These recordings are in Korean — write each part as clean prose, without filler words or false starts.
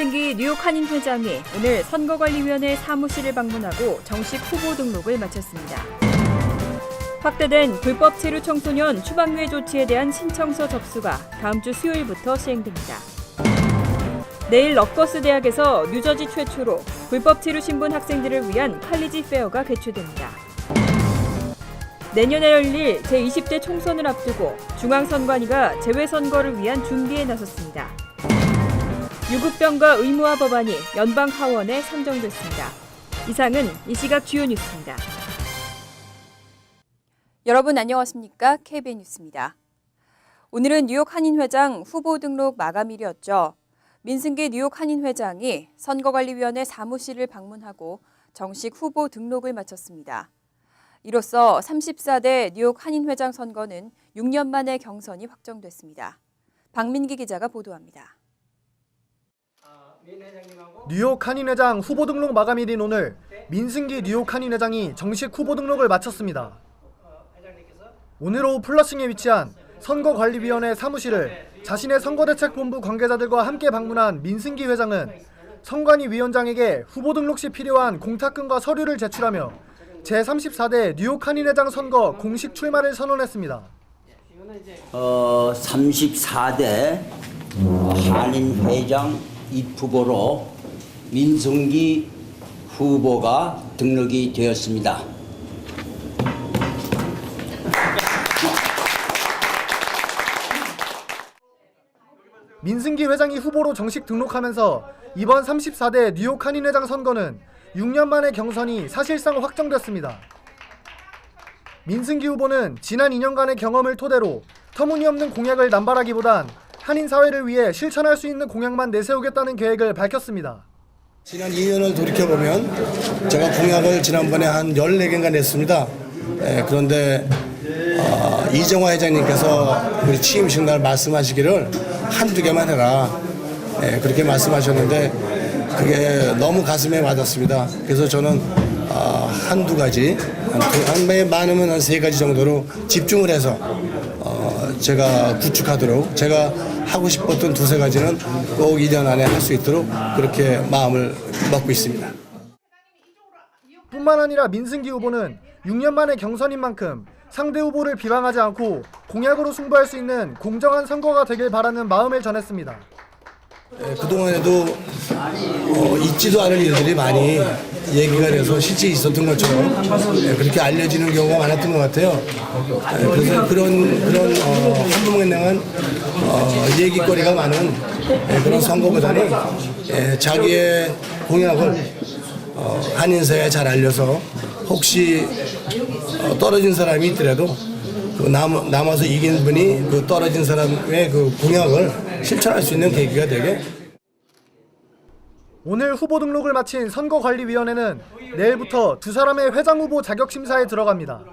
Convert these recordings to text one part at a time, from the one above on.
민승기 뉴욕 한인 회장이 오늘 선거관리위원회 사무실을 방문하고 정식 후보 등록을 마쳤습니다. 확대된 불법 체류 청소년 추방유예 조치에 대한 신청서 접수가 다음 주 수요일부터 시행됩니다. 내일 럿거스 대학에서 뉴저지 최초로 불법 체류 신분 학생들을 위한 칼리지 페어가 개최됩니다. 내년에 열릴 제20대 총선을 앞두고 중앙선관위가 재외선거를 위한 준비에 나섰습니다. 유급병과 의무화 법안이 연방 하원에 상정됐습니다. 이상은 이 시각 주요 뉴스입니다. 여러분 안녕하십니까? KBN 뉴스입니다. 오늘은 뉴욕 한인 회장 후보 등록 마감일이었죠. 민승기 뉴욕 한인 회장이 선거관리위원회 사무실을 방문하고 정식 후보 등록을 마쳤습니다. 이로써 34대 뉴욕 한인 회장 선거는 6년 만에 경선이 확정됐습니다. 박민기 기자가 보도합니다. 뉴욕 한인 회장 후보 등록 마감일인 오늘 민승기 뉴욕 한인 회장이 정식 후보 등록을 마쳤습니다. 오늘 오후 플러싱에 위치한 선거관리위원회 사무실을 자신의 선거대책본부 관계자들과 함께 방문한 민승기 회장은 선관위 위원장에게 후보 등록 시 필요한 공탁금과 서류를 제출하며 제34대 뉴욕 한인 회장 선거 공식 출마를 선언했습니다. 34대 한인 회장 입후보로 민승기 후보가 등록이 되었습니다. 민승기 회장이 후보로 정식 등록하면서 이번 34대 뉴욕 한인 회장 선거는 6년 만에 경선이 사실상 확정됐습니다. 민승기 후보는 지난 2년간의 경험을 토대로 터무니없는 공약을 남발하기보단 한인 사회를 위해 실천할 수 있는 공약만 내세우겠다는 계획을 밝혔습니다. 지난 2년을 돌이켜보면 제가 공약을 지난번에 한 14개인가 냈습니다. 그런데 이정화 회장님께서 우리 취임식 날 말씀하시기를 한두 개만 해라. 그렇게 말씀하셨는데 그게 너무 가슴에 와닿습니다. 그래서 저는 한두 가지, 많으면 한 3가지 정도로 집중을 해서 제가 구축하도록 제가 하고 싶었던 2-3가지는 꼭 1년 안에 할 수 있도록 그렇게 마음을 먹고 있습니다. 뿐만 아니라 민승기 후보는 6년 만에 경선인 만큼 상대 후보를 비방하지 않고 공약으로 승부할 수 있는 공정한 선거가 되길 바라는 마음을 전했습니다. 그동안에도 있지도 않은 일들이 많이 얘기가 돼서 실제 있었던 것처럼 그렇게 알려지는 경우가 많았던 것 같아요. 그래서 그런 한동안에는 얘기거리가 많은 그런 선거보다는 자기의 공약을 한인사회에 잘 알려서 혹시 떨어진 사람이 있더라도 남아서 이긴 분이 그 떨어진 사람의 그 공약을 실천할 수 있는 계기가 되게. 오늘 후보 등록을 마친 선거관리위원회는 내일부터 2사람의 회장 후보 자격 심사에 들어갑니다.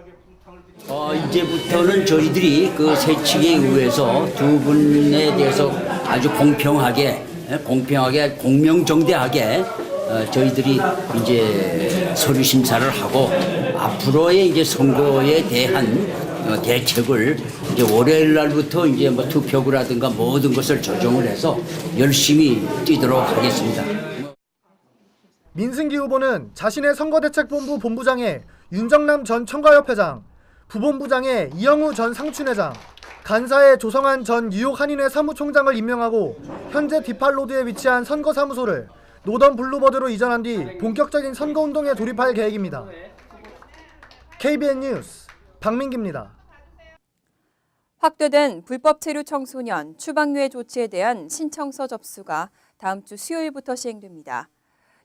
이제부터는 저희들이 그 세칙에 의해서 두 분에 대해서 아주 공평하게 공명정대하게 저희들이 이제 서류 심사를 하고 앞으로의 이제 선거에 대한 대책을 이제 월요일 날부터 이제 뭐 투표구라든가 모든 것을 조정을 해서 열심히 뛰도록 하겠습니다. 민승기 후보는 자신의 선거대책본부 본부장에 윤정남 전 청가협회장, 부본부장에 이영우 전 상춘회장, 간사에 조성한 전 뉴욕 한인회 사무총장을 임명하고 현재 디팔로드에 위치한 선거사무소를 노던 블루버드로 이전한 뒤 본격적인 선거운동에 돌입할 계획입니다. KBN 뉴스 박민기입니다. 확대된 불법 체류 청소년 추방유예 조치에 대한 신청서 접수가 다음 주 수요일부터 시행됩니다.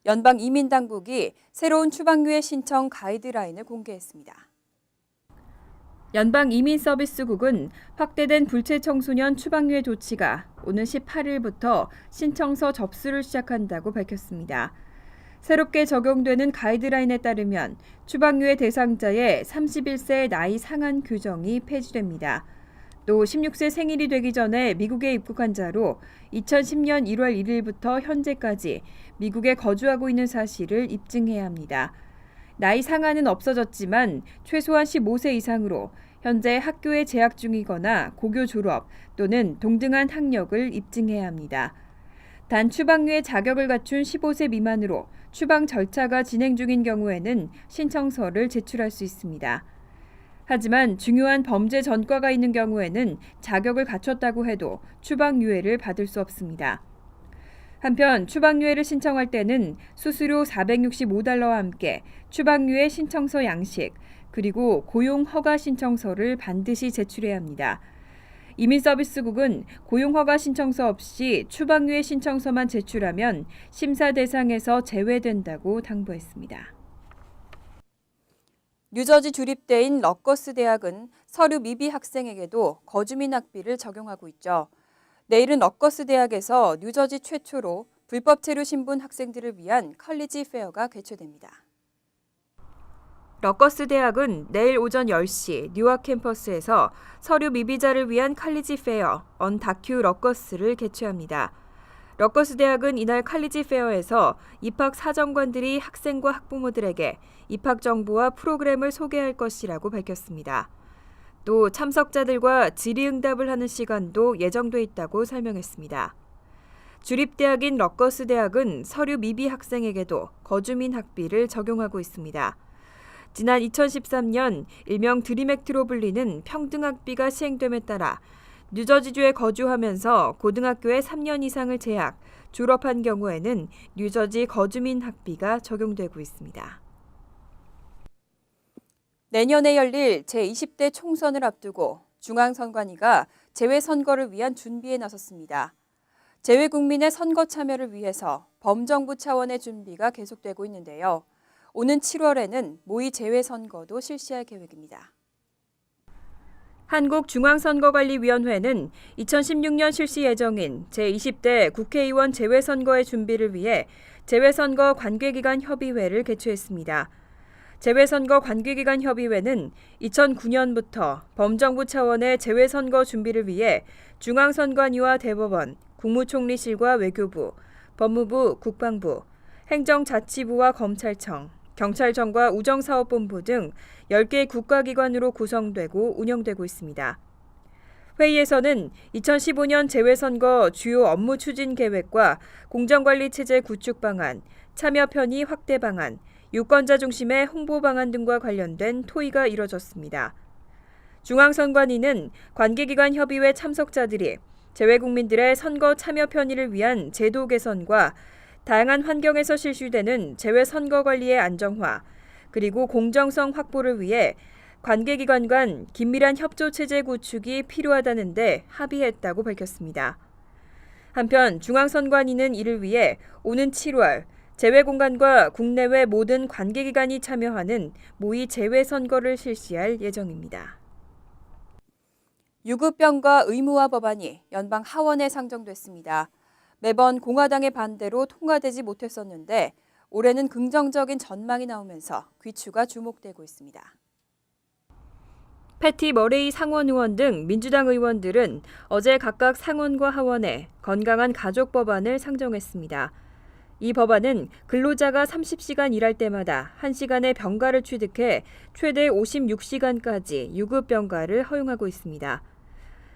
연방 이민당국이 새로운 추방유예 신청 가이드라인을 공개했습니다. 연방 이민서비스국은 확대된 불체 청소년 추방유예 조치가 오는 18일부터 신청서 접수를 시작한다고 밝혔습니다. 새롭게 적용되는 가이드라인에 따르면 추방유예 대상자의 31세 나이 상한 규정이 폐지됩니다. 또 16세 생일이 되기 전에 미국에 입국한 자로 2010년 1월 1일부터 현재까지 미국에 거주하고 있는 사실을 입증해야 합니다. 나이 상한은 없어졌지만 최소한 15세 이상으로 현재 학교에 재학 중이거나 고교 졸업 또는 동등한 학력을 입증해야 합니다. 단 추방류의 자격을 갖춘 15세 미만으로 추방 절차가 진행 중인 경우에는 신청서를 제출할 수 있습니다. 하지만 중요한 범죄 전과가 있는 경우에는 자격을 갖췄다고 해도 추방유예를 받을 수 없습니다. 한편 추방유예를 신청할 때는 수수료 465달러와 함께 추방유예 신청서 양식, 그리고 고용 허가 신청서를 반드시 제출해야 합니다. 이민서비스국은 고용 허가 신청서 없이 추방유예 신청서만 제출하면 심사 대상에서 제외된다고 당부했습니다. 뉴저지 주립대인 러커스 대학은 서류 미비 학생에게도 거주민 학비를 적용하고 있죠. 내일은 러커스 대학에서 뉴저지 최초로 불법 체류 신분 학생들을 위한 컬리지 페어가 개최됩니다. 러커스 대학은 내일 오전 10시 뉴욕 캠퍼스에서 서류 미비자를 위한 컬리지 페어 언 다큐 러커스를 개최합니다. 러커스 대학은 이날 컬리지 페어에서 입학 사정관들이 학생과 학부모들에게 입학 정보와 프로그램을 소개할 것이라고 밝혔습니다. 또 참석자들과 질의응답을 하는 시간도 예정돼 있다고 설명했습니다. 주립대학인 러커스 대학은 서류 미비 학생에게도 거주민 학비를 적용하고 있습니다. 지난 2013년 일명 드림액트로 불리는 평등학비가 시행됨에 따라 뉴저지주에 거주하면서 고등학교에 3년 이상을 재학, 졸업한 경우에는 뉴저지 거주민 학비가 적용되고 있습니다. 내년에 열릴 제20대 총선을 앞두고 중앙선관위가 재외선거를 위한 준비에 나섰습니다. 재외국민의 선거 참여를 위해서 범정부 차원의 준비가 계속되고 있는데요. 오는 7월에는 모의 재외선거도 실시할 계획입니다. 한국중앙선거관리위원회는 2016년 실시 예정인 제20대 국회의원 재외선거의 준비를 위해 재외선거 관계기관 협의회를 개최했습니다. 재외선거 관계기관 협의회는 2009년부터 범정부 차원의 재외선거 준비를 위해 중앙선관위와 대법원, 국무총리실과 외교부, 법무부, 국방부, 행정자치부와 검찰청, 경찰청과 우정사업본부 등 10개 국가기관으로 구성되고 운영되고 있습니다. 회의에서는 2015년 재외선거 주요 업무 추진 계획과 공정관리체제 구축 방안, 참여 편의 확대 방안, 유권자 중심의 홍보 방안 등과 관련된 토의가 이뤄졌습니다. 중앙선관위는 관계기관 협의회 참석자들이 재외국민들의 선거 참여 편의를 위한 제도 개선과 다양한 환경에서 실시되는 재외선거 관리의 안정화, 그리고 공정성 확보를 위해 관계기관 간 긴밀한 협조 체제 구축이 필요하다는 데 합의했다고 밝혔습니다. 한편 중앙선관위는 이를 위해 오는 7월 재외공간과 국내외 모든 관계기관이 참여하는 모의 재외선거를 실시할 예정입니다. 유급병과 의무화 법안이 연방 하원에 상정됐습니다. 매번 공화당의 반대로 통과되지 못했었는데 올해는 긍정적인 전망이 나오면서 귀추가 주목되고 있습니다. 패티 머레이 상원 의원 등 민주당 의원들은 어제 각각 상원과 하원에 건강한 가족 법안을 상정했습니다. 이 법안은 근로자가 30시간 일할 때마다 1시간의 병가를 취득해 최대 56시간까지 유급 병가를 허용하고 있습니다.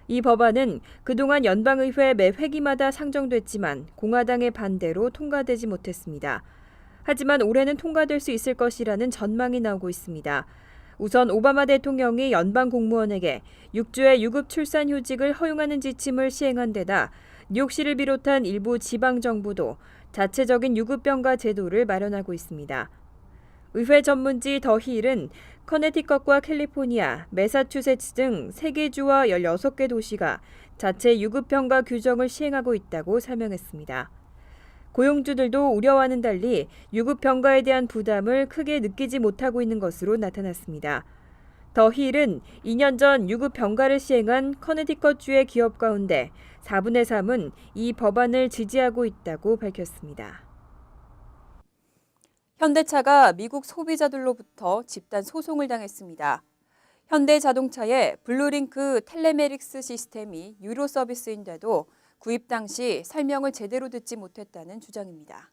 이 법안은 그동안 연방의회 매 회기마다 상정됐지만 공화당의 반대로 통과되지 못했습니다. 하지만 올해는 통과될 수 있을 것이라는 전망이 나오고 있습니다. 우선 오바마 대통령이 연방 공무원에게 6주의 유급 출산 휴직을 허용하는 지침을 시행한 데다 뉴욕시를 비롯한 일부 지방정부도 자체적인 유급병가 제도를 마련하고 있습니다. 의회 전문지 더 힐은 커네티컷과 캘리포니아, 매사추세츠 등 3개 주와 16개 도시가 자체 유급병가 규정을 시행하고 있다고 설명했습니다. 고용주들도 우려와는 달리 유급병가에 대한 부담을 크게 느끼지 못하고 있는 것으로 나타났습니다. 더 힐은 2년 전 유급병가를 시행한 커네티컷주의 기업 가운데 4분의 3은 이 법안을 지지하고 있다고 밝혔습니다. 현대차가 미국 소비자들로부터 집단 소송을 당했습니다. 현대자동차의 블루링크 텔레메릭스 시스템이 유료 서비스인데도 구입 당시 설명을 제대로 듣지 못했다는 주장입니다.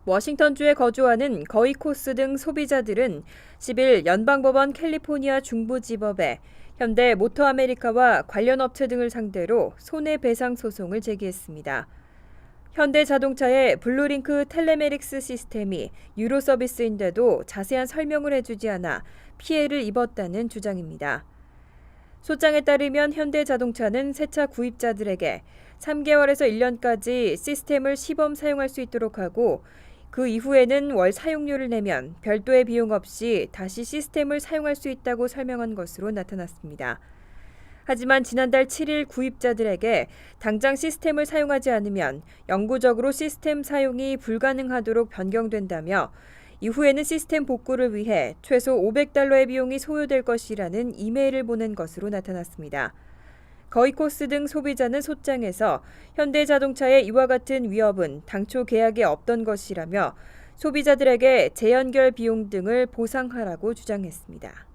워싱턴주에 거주하는 거의 코스 등 소비자들은 10일 연방법원 캘리포니아 중부지법에 현대 모터 아메리카와 관련 업체 등을 상대로 손해배상 소송을 제기했습니다. 현대자동차의 블루링크 텔레메릭스 시스템이 유로 서비스인데도 자세한 설명을 해주지 않아 피해를 입었다는 주장입니다. 소장에 따르면 현대자동차는 새 차 구입자들에게 3개월에서 1년까지 시스템을 시범 사용할 수 있도록 하고 그 이후에는 월 사용료를 내면 별도의 비용 없이 다시 시스템을 사용할 수 있다고 설명한 것으로 나타났습니다. 하지만 지난달 7일 구입자들에게 당장 시스템을 사용하지 않으면 영구적으로 시스템 사용이 불가능하도록 변경된다며 이후에는 시스템 복구를 위해 최소 $500의 비용이 소요될 것이라는 이메일을 보낸 것으로 나타났습니다. 거이코스 등 소비자는 소장에서 현대자동차의 이와 같은 위협은 당초 계약에 없던 것이라며 소비자들에게 재연결 비용 등을 보상하라고 주장했습니다.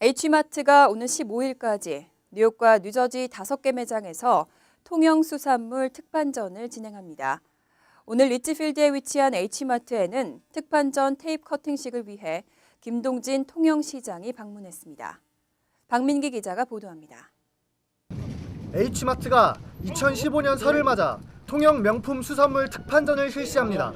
H마트가 오는 15일까지 뉴욕과 뉴저지 5개 매장에서 통영 수산물 특판전을 진행합니다. 오늘 리츠필드에 위치한 H마트에는 특판전 테이프 커팅식을 위해 김동진 통영시장이 방문했습니다. 박민기 기자가 보도합니다. H마트가 2015년 설을 맞아 통영 명품 수산물 특판전을 실시합니다.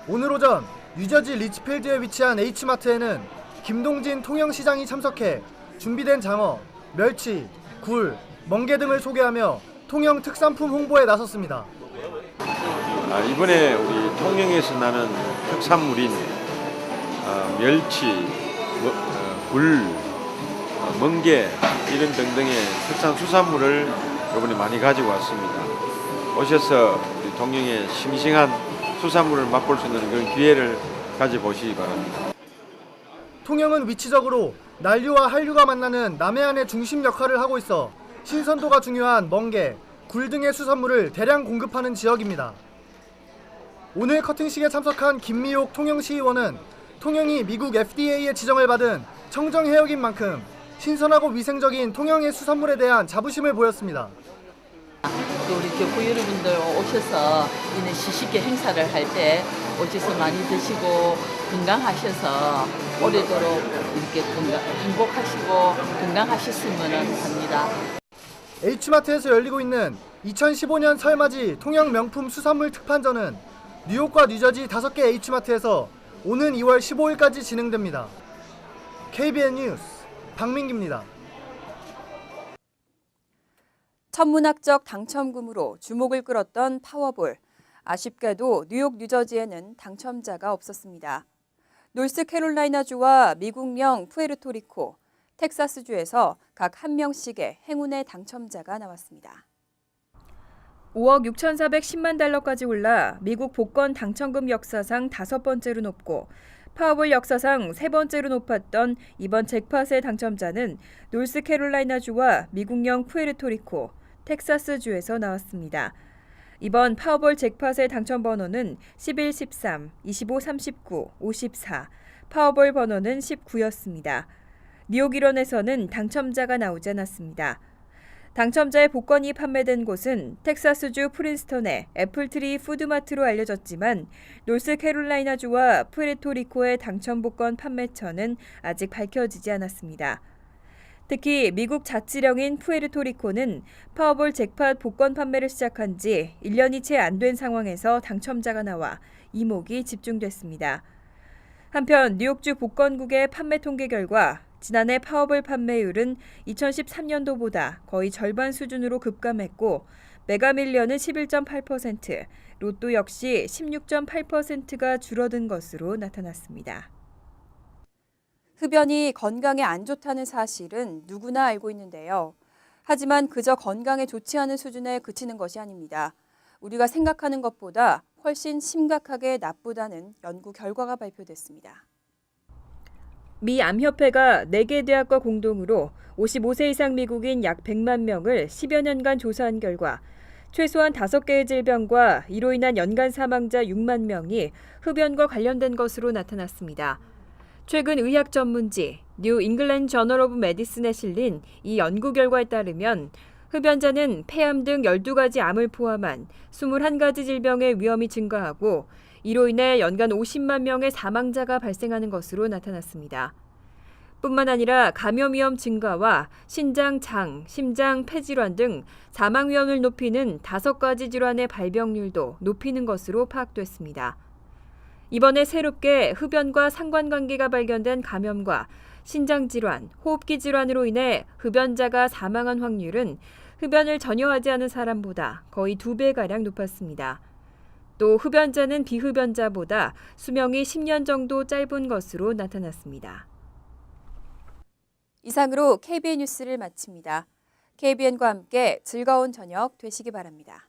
오늘 오전 뉴저지 리츠필드에 위치한 H마트에는 김동진 통영시장이 참석해 준비된 장어, 멸치, 굴, 멍게 등을 소개하며 통영 특산품 홍보에 나섰습니다. 이번에 우리 통영에서 나는 특산물인 멸치, 굴, 멍게 이런 등등의 특산 수산물을 이번에 많이 가지고 왔습니다. 오셔서 우리 통영의 싱싱한 수산물을 맛볼 수 있는 그런 기회를 가져보시기 바랍니다. 통영은 위치적으로 난류와 한류가 만나는 남해안의 중심 역할을 하고 있어 신선도가 중요한 멍게, 굴 등의 수산물을 대량 공급하는 지역입니다. 오늘 커팅식에 참석한 김미옥 통영시의원은 통영이 미국 FDA의 지정을 받은 청정해역인 만큼 신선하고 위생적인 통영의 수산물에 대한 자부심을 보였습니다. 또 우리 교포 여러분들 오셔서 이런 시식회 행사를 할 때 오셔서 많이 드시고 건강하셔서 오래도록 이렇게 행복하시고 건강하셨으면 합니다. H마트에서 열리고 있는 2015년 설맞이 통영 명품 수산물 특판전은 뉴욕과 뉴저지 5개 H마트에서 오는 2월 15일까지 진행됩니다. KBN 뉴스 박민기입니다. 천문학적 당첨금으로 주목을 끌었던 파워볼. 아쉽게도 뉴욕, 뉴저지에는 당첨자가 없었습니다. 노스캐롤라이나주와 미국령 푸에르토리코, 텍사스주에서 각 1명씩의 행운의 당첨자가 나왔습니다. 5억 6,410만 달러까지 올라 미국 복권 당첨금 역사상 5번째로 높고 파워볼 역사상 3번째로 높았던 이번 잭팟의 당첨자는 노스캐롤라이나주와 미국령 푸에르토리코, 텍사스주에서 나왔습니다. 이번 파워볼 잭팟의 당첨 번호는 11, 13, 25, 39, 54, 파워볼 번호는 19였습니다. 뉴욕 일원에서는 당첨자가 나오지 않았습니다. 당첨자의 복권이 판매된 곳은 텍사스주 프린스턴의 애플트리 푸드마트로 알려졌지만 노스캐롤라이나주와 푸에르토리코의 당첨 복권 판매처는 아직 밝혀지지 않았습니다. 특히 미국 자치령인 푸에르토리코는 파워볼 잭팟 복권 판매를 시작한 지 1년이 채 안 된 상황에서 당첨자가 나와 이목이 집중됐습니다. 한편 뉴욕주 복권국의 판매 통계 결과 지난해 파워볼 판매율은 2013년도보다 거의 절반 수준으로 급감했고 메가밀리언은 11.8%, 로또 역시 16.8%가 줄어든 것으로 나타났습니다. 흡연이 건강에 안 좋다는 사실은 누구나 알고 있는데요. 하지만 그저 건강에 좋지 않은 수준에 그치는 것이 아닙니다. 우리가 생각하는 것보다 훨씬 심각하게 나쁘다는 연구 결과가 발표됐습니다. 미 암협회가 4개 대학과 공동으로 55세 이상 미국인 약 100만 명을 10여 년간 조사한 결과 최소한 5개의 질병과 이로 인한 연간 사망자 6만 명이 흡연과 관련된 것으로 나타났습니다. 최근 의학 전문지 뉴 잉글랜드 저널 오브 메디슨에 실린 이 연구 결과에 따르면 흡연자는 폐암 등 12가지 암을 포함한 21가지 질병의 위험이 증가하고 이로 인해 연간 50만 명의 사망자가 발생하는 것으로 나타났습니다. 뿐만 아니라 감염 위험 증가와 신장, 장, 심장, 폐질환 등 사망 위험을 높이는 5가지 질환의 발병률도 높이는 것으로 파악됐습니다. 이번에 새롭게 흡연과 상관관계가 발견된 감염과 신장질환, 호흡기 질환으로 인해 흡연자가 사망한 확률은 흡연을 전혀 하지 않은 사람보다 거의 2배가량 높았습니다. 또 흡연자는 비흡연자보다 수명이 10년 정도 짧은 것으로 나타났습니다. 이상으로 KBN 뉴스를 마칩니다. KBN과 함께 즐거운 저녁 되시기 바랍니다.